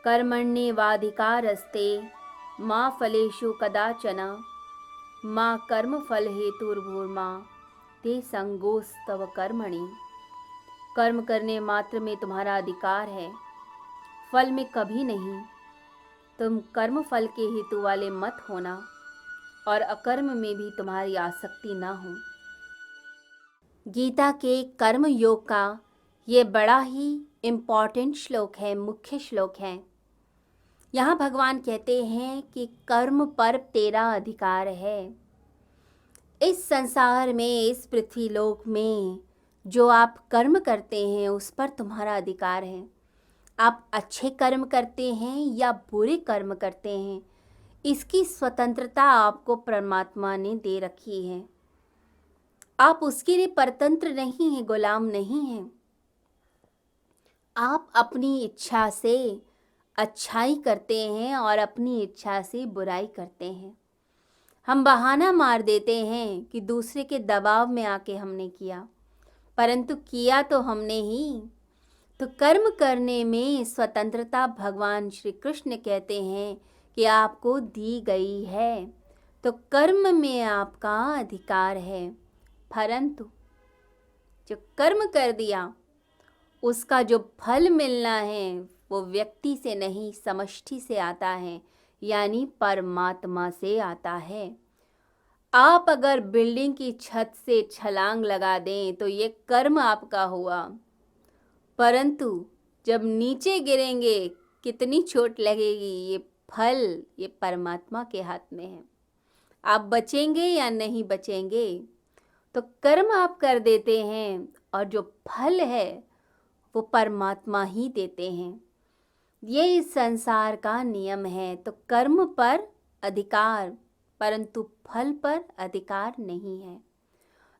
कर्मण्येवाधिकारस्ते मा फलेषु कदाचन मा कर्मफल हेतुर्भूर्मा ते संगोस्तव कर्मणि। कर्म करने मात्र में तुम्हारा अधिकार है, फल में कभी नहीं। तुम कर्म फल के हेतु वाले मत होना और अकर्म में भी तुम्हारी आसक्ति ना हो। गीता के कर्म योग का ये बड़ा ही इम्पॉर्टेंट श्लोक है, मुख्य श्लोक है। यहाँ भगवान कहते हैं कि कर्म पर तेरा अधिकार है। इस संसार में, इस पृथ्वी लोक में जो आप कर्म करते हैं उस पर तुम्हारा अधिकार है। आप अच्छे कर्म करते हैं या बुरे कर्म करते हैं, इसकी स्वतंत्रता आपको परमात्मा ने दे रखी है। आप उसके लिए परतंत्र नहीं हैं, गुलाम नहीं हैं। आप अपनी इच्छा से अच्छाई करते हैं और अपनी इच्छा से बुराई करते हैं। हम बहाना मार देते हैं कि दूसरे के दबाव में आके हमने किया, परंतु किया तो हमने ही। तो कर्म करने में स्वतंत्रता भगवान श्री कृष्ण कहते हैं कि आपको दी गई है, तो कर्म में आपका अधिकार है। परंतु जो कर्म कर दिया उसका जो फल मिलना है वो व्यक्ति से नहीं, समष्टि से आता है, यानी परमात्मा से आता है। आप अगर बिल्डिंग की छत से छलांग लगा दें तो ये कर्म आपका हुआ, परंतु जब नीचे गिरेंगे कितनी चोट लगेगी, ये फल ये परमात्मा के हाथ में है। आप बचेंगे या नहीं बचेंगे। तो कर्म आप कर देते हैं और जो फल है वो परमात्मा ही देते हैं। ये इस संसार का नियम है। तो कर्म पर अधिकार, परंतु फल पर अधिकार नहीं है।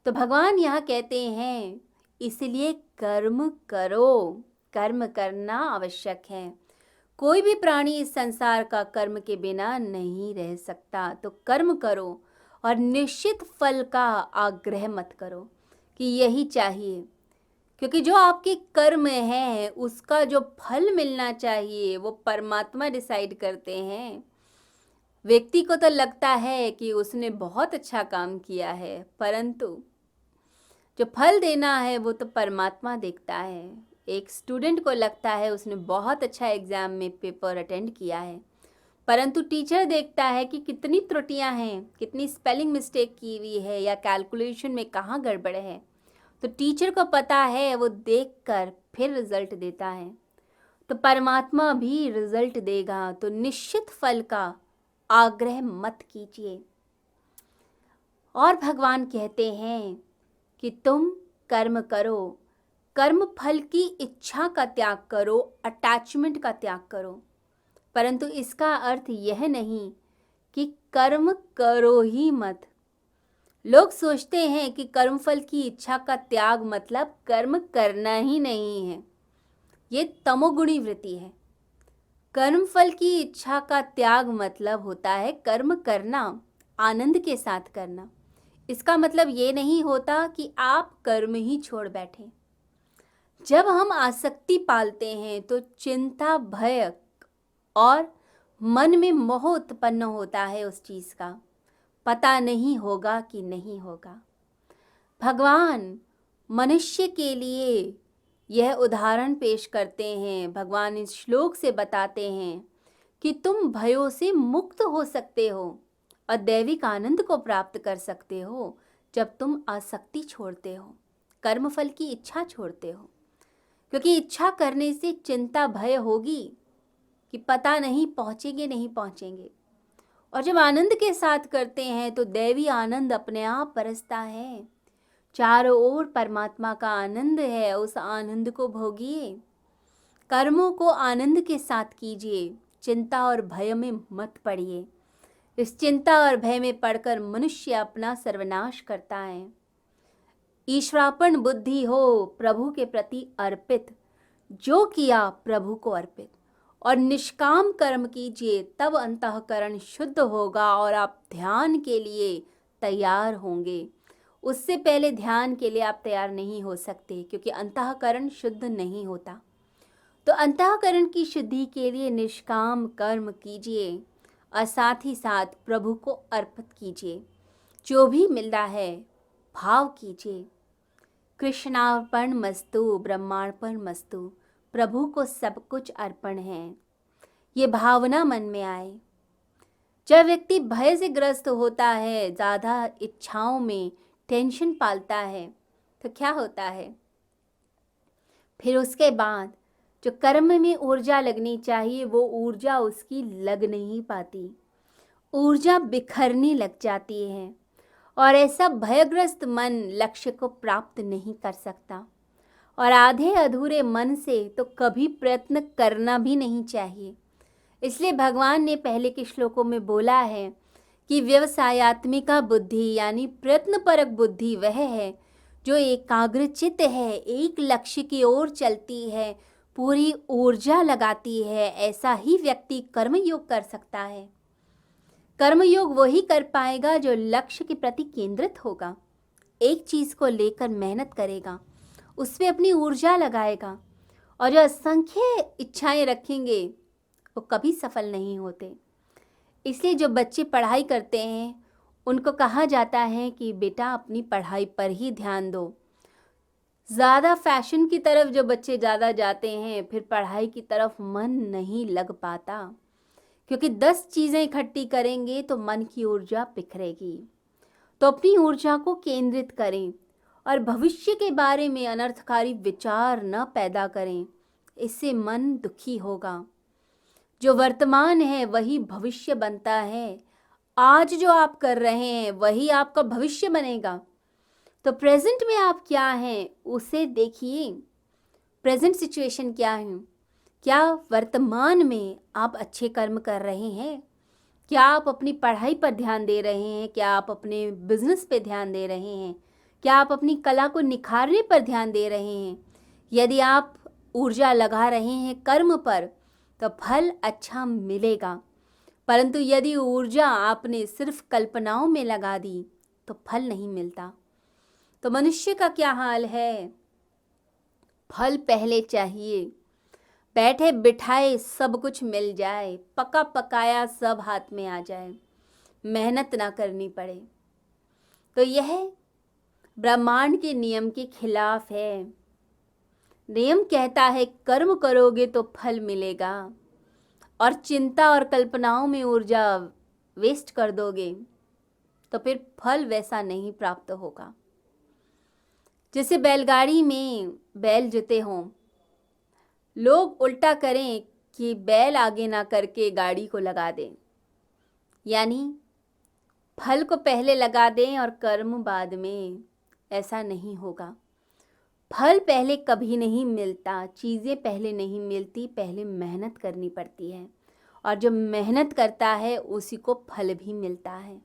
तो भगवान यहाँ कहते हैं इसलिए कर्म करो, कर्म करना आवश्यक है। कोई भी प्राणी इस संसार का कर्म के बिना नहीं रह सकता। तो कर्म करो और निश्चित फल का आग्रह मत करो कि यही चाहिए, क्योंकि जो आपके कर्म है उसका जो फल मिलना चाहिए वो परमात्मा डिसाइड करते हैं। व्यक्ति को तो लगता है कि उसने बहुत अच्छा काम किया है, परंतु जो फल देना है वो तो परमात्मा देखता है। एक स्टूडेंट को लगता है उसने बहुत अच्छा एग्ज़ाम में पेपर अटेंड किया है, परंतु टीचर देखता है कि कितनी त्रुटियां हैं, कितनी स्पेलिंग मिस्टेक की हुई है या कैलकुलेशन में कहाँ गड़बड़ है। तो टीचर को पता है, वो देखकर फिर रिजल्ट देता है। तो परमात्मा भी रिजल्ट देगा। तो निश्चित फल का आग्रह मत कीजिए। और भगवान कहते हैं कि तुम कर्म करो, कर्म फल की इच्छा का त्याग करो, अटैचमेंट का त्याग करो। परंतु इसका अर्थ यह नहीं कि कर्म करो ही मत। लोग सोचते हैं कि कर्मफल की इच्छा का त्याग मतलब कर्म करना ही नहीं है। ये तमोगुणी वृत्ति है। कर्मफल की इच्छा का त्याग मतलब होता है कर्म करना, आनंद के साथ करना। इसका मतलब ये नहीं होता कि आप कर्म ही छोड़ बैठें। जब हम आसक्ति पालते हैं तो चिंता, भय और मन में मोह उत्पन्न होता है उस चीज़ का, पता नहीं होगा कि नहीं होगा। भगवान मनुष्य के लिए यह उदाहरण पेश करते हैं। भगवान इस श्लोक से बताते हैं कि तुम भयों से मुक्त हो सकते हो और दैविक आनंद को प्राप्त कर सकते हो जब तुम आसक्ति छोड़ते हो, कर्मफल की इच्छा छोड़ते हो। क्योंकि इच्छा करने से चिंता, भय होगी कि पता नहीं पहुँचेंगे नहीं पहुँचेंगे। और जब आनंद के साथ करते हैं तो दैवी आनंद अपने आप बरसता है। चारों ओर परमात्मा का आनंद है, उस आनंद को भोगिए। कर्मों को आनंद के साथ कीजिए, चिंता और भय में मत पड़िए। इस चिंता और भय में पड़कर मनुष्य अपना सर्वनाश करता है। ईश्वरार्पण बुद्धि हो, प्रभु के प्रति अर्पित, जो किया प्रभु को अर्पित, और निष्काम कर्म कीजिए, तब अंतःकरण शुद्ध होगा और आप ध्यान के लिए तैयार होंगे। उससे पहले ध्यान के लिए आप तैयार नहीं हो सकते, क्योंकि अंतःकरण शुद्ध नहीं होता। तो अंतःकरण की शुद्धि के लिए निष्काम कर्म कीजिए और साथ ही साथ प्रभु को अर्पित कीजिए। जो भी मिलता है भाव कीजिए, कृष्णार्पण मस्तु ब्रह्मार्पण मस्तु, प्रभु को सब कुछ अर्पण है, ये भावना मन में आए। जब व्यक्ति भय से ग्रस्त होता है, ज़्यादा इच्छाओं में टेंशन पालता है, तो क्या होता है, फिर उसके बाद जो कर्म में ऊर्जा लगनी चाहिए वो ऊर्जा उसकी लग नहीं पाती, ऊर्जा बिखरने लग जाती है और ऐसा भयग्रस्त मन लक्ष्य को प्राप्त नहीं कर सकता। और आधे अधूरे मन से तो कभी प्रयत्न करना भी नहीं चाहिए। इसलिए भगवान ने पहले के श्लोकों में बोला है कि व्यवसायत्मिका बुद्धि यानी प्रयत्नपरक बुद्धि वह है जो एकाग्रचित्त है, एक लक्ष्य की ओर चलती है, पूरी ऊर्जा लगाती है। ऐसा ही व्यक्ति कर्मयोग कर सकता है। कर्मयोग वही कर पाएगा जो लक्ष्य के प्रति केंद्रित होगा, एक चीज़ को लेकर मेहनत करेगा, उस पर अपनी ऊर्जा लगाएगा। और जो असंख्य इच्छाएं रखेंगे वो कभी सफल नहीं होते। इसलिए जो बच्चे पढ़ाई करते हैं उनको कहा जाता है कि बेटा अपनी पढ़ाई पर ही ध्यान दो। ज़्यादा फैशन की तरफ जो बच्चे ज़्यादा जाते हैं फिर पढ़ाई की तरफ मन नहीं लग पाता, क्योंकि 10 चीज़ें इकट्ठी करेंगे तो मन की ऊर्जा बिखरेगी। तो अपनी ऊर्जा को केंद्रित करें और भविष्य के बारे में अनर्थकारी विचार न पैदा करें, इससे मन दुखी होगा। जो वर्तमान है वही भविष्य बनता है। आज जो आप कर रहे हैं वही आपका भविष्य बनेगा। तो प्रेजेंट में आप क्या हैं उसे देखिए, प्रेजेंट सिचुएशन क्या है, क्या वर्तमान में आप अच्छे कर्म कर रहे हैं, क्या आप अपनी पढ़ाई पर ध्यान दे रहे हैं, क्या आप अपने बिजनेस पे ध्यान दे रहे हैं, क्या आप अपनी कला को निखारने पर ध्यान दे रहे हैं। यदि आप ऊर्जा लगा रहे हैं कर्म पर तो फल अच्छा मिलेगा, परंतु यदि ऊर्जा आपने सिर्फ कल्पनाओं में लगा दी तो फल नहीं मिलता। तो मनुष्य का क्या हाल है, फल पहले चाहिए, बैठे बिठाए सब कुछ मिल जाए, पका पकाया सब हाथ में आ जाए, मेहनत ना करनी पड़े। तो यह ब्रह्मांड के नियम के खिलाफ है। नियम कहता है कर्म करोगे तो फल मिलेगा, और चिंता और कल्पनाओं में ऊर्जा वेस्ट कर दोगे तो फिर फल वैसा नहीं प्राप्त होगा। जैसे बैलगाड़ी में बैल जुते हों, लोग उल्टा करें कि बैल आगे ना करके गाड़ी को लगा दें, यानी फल को पहले लगा दें और कर्म बाद में। ऐसा नहीं होगा। फल पहले कभी नहीं मिलता, चीज़ें पहले नहीं मिलती, पहले मेहनत करनी पड़ती है, और जो मेहनत करता है उसी को फल भी मिलता है।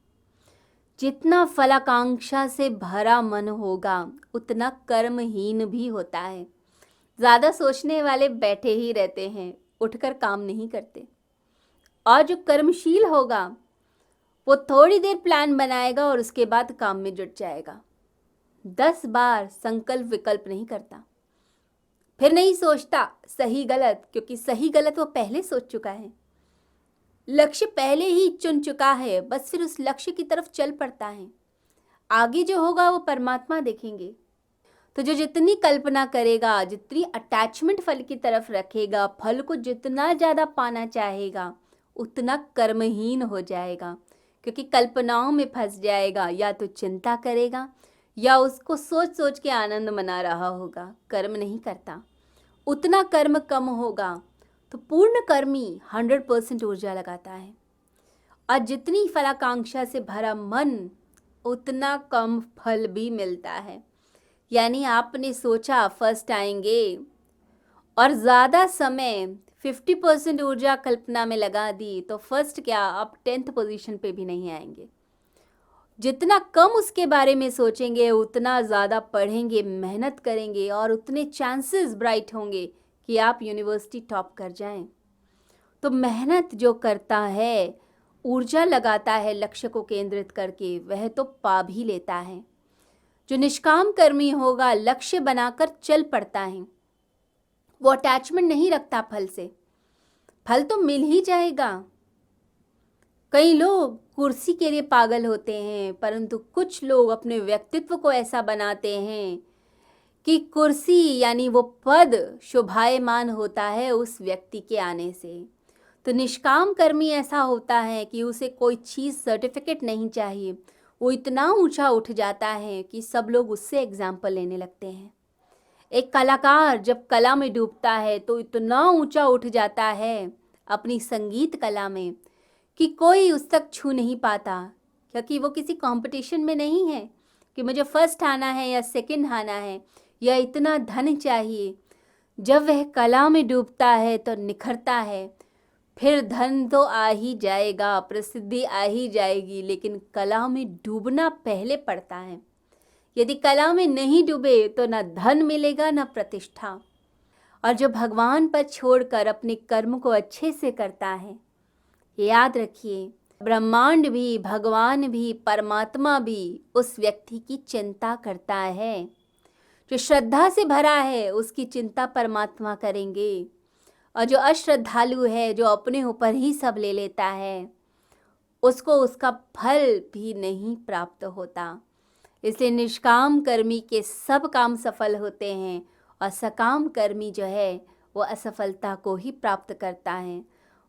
जितना फलाकांक्षा से भरा मन होगा उतना कर्महीन भी होता है। ज़्यादा सोचने वाले बैठे ही रहते हैं, उठकर काम नहीं करते। और जो कर्मशील होगा वो थोड़ी देर प्लान बनाएगा और उसके बाद काम में जुट जाएगा। 10 बार संकल्प विकल्प नहीं करता, फिर नहीं सोचता सही गलत, क्योंकि सही गलत वो पहले सोच चुका है, लक्ष्य पहले ही चुन चुका है, बस फिर उस लक्ष्य की तरफ चल पड़ता है। आगे जो होगा वो परमात्मा देखेंगे। तो जो जितनी कल्पना करेगा, जितनी अटैचमेंट फल की तरफ रखेगा, फल को जितना ज़्यादा पाना चाहेगा उतना कर्महीन हो जाएगा, क्योंकि कल्पनाओं में फंस जाएगा। या तो चिंता करेगा या उसको सोच सोच के आनंद मना रहा होगा, कर्म नहीं करता। उतना कर्म कम होगा। तो पूर्ण कर्मी 100% ऊर्जा लगाता है, और जितनी फलाकांक्षा से भरा मन उतना कम फल भी मिलता है। यानी आपने सोचा फर्स्ट आएंगे और ज़्यादा समय 50% ऊर्जा कल्पना में लगा दी तो फर्स्ट क्या, आप 10th पोजीशन पे भी नहीं आएंगे। जितना कम उसके बारे में सोचेंगे उतना ज़्यादा पढ़ेंगे, मेहनत करेंगे, और उतने चांसेस ब्राइट होंगे कि आप यूनिवर्सिटी टॉप कर जाएं। तो मेहनत जो करता है, ऊर्जा लगाता है लक्ष्य को केंद्रित करके, वह तो पा भी लेता है। जो निष्काम कर्मी होगा लक्ष्य बनाकर चल पड़ता है, वो अटैचमेंट नहीं रखता फल से। फल तो मिल ही जाएगा। कई लोग कुर्सी के लिए पागल होते हैं, परंतु कुछ लोग अपने व्यक्तित्व को ऐसा बनाते हैं कि कुर्सी यानी वो पद शोभायमान होता है उस व्यक्ति के आने से। तो निष्काम कर्मी ऐसा होता है कि उसे कोई चीज़ सर्टिफिकेट नहीं चाहिए। वो इतना ऊंचा उठ जाता है कि सब लोग उससे एग्जाम्पल लेने लगते हैं। एक कलाकार जब कला में डूबता है तो इतना ऊंचा उठ जाता है अपनी संगीत कला में कि कोई उस तक छू नहीं पाता, क्योंकि वो किसी कंपटीशन में नहीं है कि मुझे फर्स्ट आना है या सेकंड आना है या इतना धन चाहिए। जब वह कला में डूबता है तो निखरता है। फिर धन तो आ ही जाएगा, प्रसिद्धि आ ही जाएगी, लेकिन कला में डूबना पहले पड़ता है। यदि कला में नहीं डूबे तो न धन मिलेगा न प्रतिष्ठा। और जो भगवान पर छोड़कर अपने कर्म को अच्छे से करता है, याद रखिए, ब्रह्मांड भी, भगवान भी, परमात्मा भी उस व्यक्ति की चिंता करता है। जो श्रद्धा से भरा है उसकी चिंता परमात्मा करेंगे, और जो अश्रद्धालु है, जो अपने ऊपर ही सब ले लेता है, उसको उसका फल भी नहीं प्राप्त होता। इसलिए निष्काम कर्मी के सब काम सफल होते हैं और सकाम कर्मी जो है वो असफलता को ही प्राप्त करता है।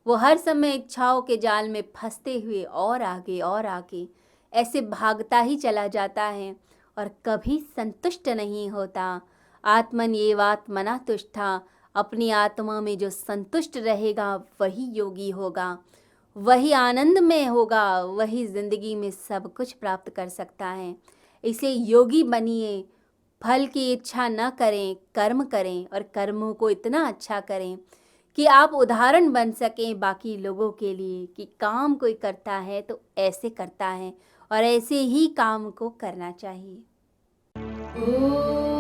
वो हर समय इच्छाओं के जाल में फंसते हुए और आगे ऐसे भागता ही चला जाता है और कभी संतुष्ट नहीं होता। आत्मन्येवात्मना तुष्टा, अपनी आत्मा में जो संतुष्ट रहेगा वही योगी होगा, वही आनंद में होगा, वही जिंदगी में सब कुछ प्राप्त कर सकता है। इसे योगी बनिए, फल की इच्छा न करें, कर्म करें और कर्मों को इतना अच्छा करें कि आप उदाहरण बन सकें बाकी लोगों के लिए कि काम कोई करता है तो ऐसे करता है और ऐसे ही काम को करना चाहिए। ओम